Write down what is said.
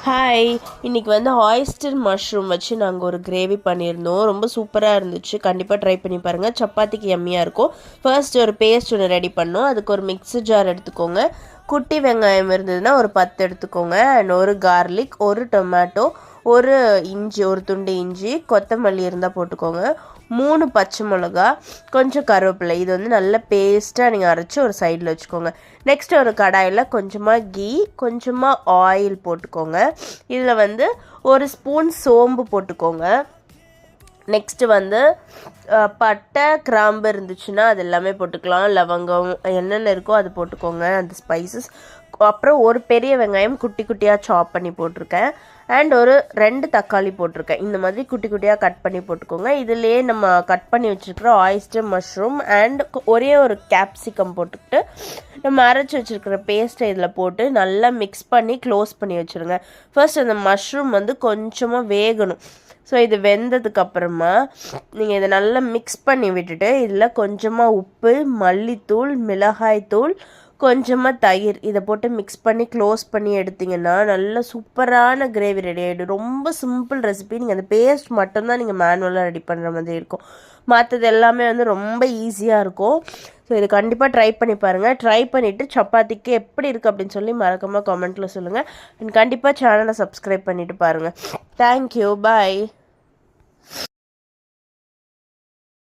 Hi, இன்றைக்கி வந்து oyster mushroom வச்சு நாங்கள் ஒரு கிரேவி பண்ணியிருந்தோம். ரொம்ப சூப்பராக இருந்துச்சு. கண்டிப்பாக ட்ரை பண்ணி பாருங்கள். சப்பாத்திக்கு எம்மியாக இருக்கும். ஃபர்ஸ்ட் ஒரு பேஸ்ட் ஒன்று ரெடி பண்ணோம். அதுக்கு ஒரு மிக்ஸி ஜார் எடுத்துக்கோங்க. குட்டி வெங்காயம் இருந்ததுன்னா ஒரு 10 எடுத்துக்கோங்க. அண்ட் ஒரு கார்லிக், ஒரு டொமேட்டோ, ஒரு இஞ்சி, ஒரு துண்டு இஞ்சி, கொத்தமல்லி இருந்தால் போட்டுக்கோங்க. 3 பச்சை மிளகா, கொஞ்சம் கருவேப்பிலை. இது வந்து நல்ல பேஸ்ட்டாக நீங்கள் அரைச்சி ஒரு சைடில் வச்சுக்கோங்க. நெக்ஸ்ட் ஒரு கடாயில் கொஞ்சமாக கீ, கொஞ்சமாக ஆயில் போட்டுக்கோங்க. இதில் வந்து ஒரு ஸ்பூன் சோம்பு போட்டுக்கோங்க. நெக்ஸ்ட்டு வந்து பட்டை, கிராம்பு இருந்துச்சுன்னா அது எல்லாமே போட்டுக்கலாம். லவங்கம் என்னென்ன இருக்கோ அது போட்டுக்கோங்க, அந்த ஸ்பைசஸ். அப்புறம் ஒரு பெரிய வெங்காயம் குட்டி குட்டியாக சாப் பண்ணி போட்டிருக்கேன். அண்ட் ஒரு 2 தக்காளி போட்டிருக்கேன். இந்த மாதிரி குட்டி குட்டியாக கட் பண்ணி போட்டுக்கோங்க. இதிலே நம்ம கட் பண்ணி வச்சுருக்கிற ஆயிஸ்டர் மஷ்ரூம் அண்ட் ஒரே ஒரு கேப்சிகம் போட்டுக்கிட்டு நம்ம அரைச்சி வச்சுருக்கிற பேஸ்ட்டை இதில் போட்டு நல்லா மிக்ஸ் பண்ணி க்ளோஸ் பண்ணி வச்சுருங்க. ஃபர்ஸ்ட் அந்த மஷ்ரூம் வந்து கொஞ்சமாக வேகணும். ஸோ இது வெந்ததுக்கப்புறமா நீங்கள் இதை நல்லா மிக்ஸ் பண்ணி விட்டுட்டு இதில் கொஞ்சமாக உப்பு, மல்லித்தூள், மிளகாய்த்தூள், கொஞ்சமாக தயிர் இதை போட்டு மிக்ஸ் பண்ணி க்ளோஸ் பண்ணி எடுத்திங்கன்னா நல்ல சூப்பரான கிரேவி ரெடி ஆகிடும். ரொம்ப சிம்பிள் ரெசிபி. நீங்கள் அந்த பேஸ்ட் மட்டும்தான் நீங்கள் மேனுவலாக ரெடி பண்ணுற மாதிரி இருக்கும். மற்றது எல்லாமே வந்து ரொம்ப ஈஸியாக இருக்கும். ஸோ இது கண்டிப்பாக ட்ரை பண்ணி பாருங்கள். ட்ரை பண்ணிவிட்டு சப்பாத்திக்கு எப்படி இருக்குது அப்படின்னு சொல்லி மறக்காமல் கமெண்ட்டில் சொல்லுங்கள். அண்ட் கண்டிப்பாக சேனலை சப்ஸ்கிரைப் பண்ணிவிட்டு பாருங்கள். தேங்க்யூ, பாய்.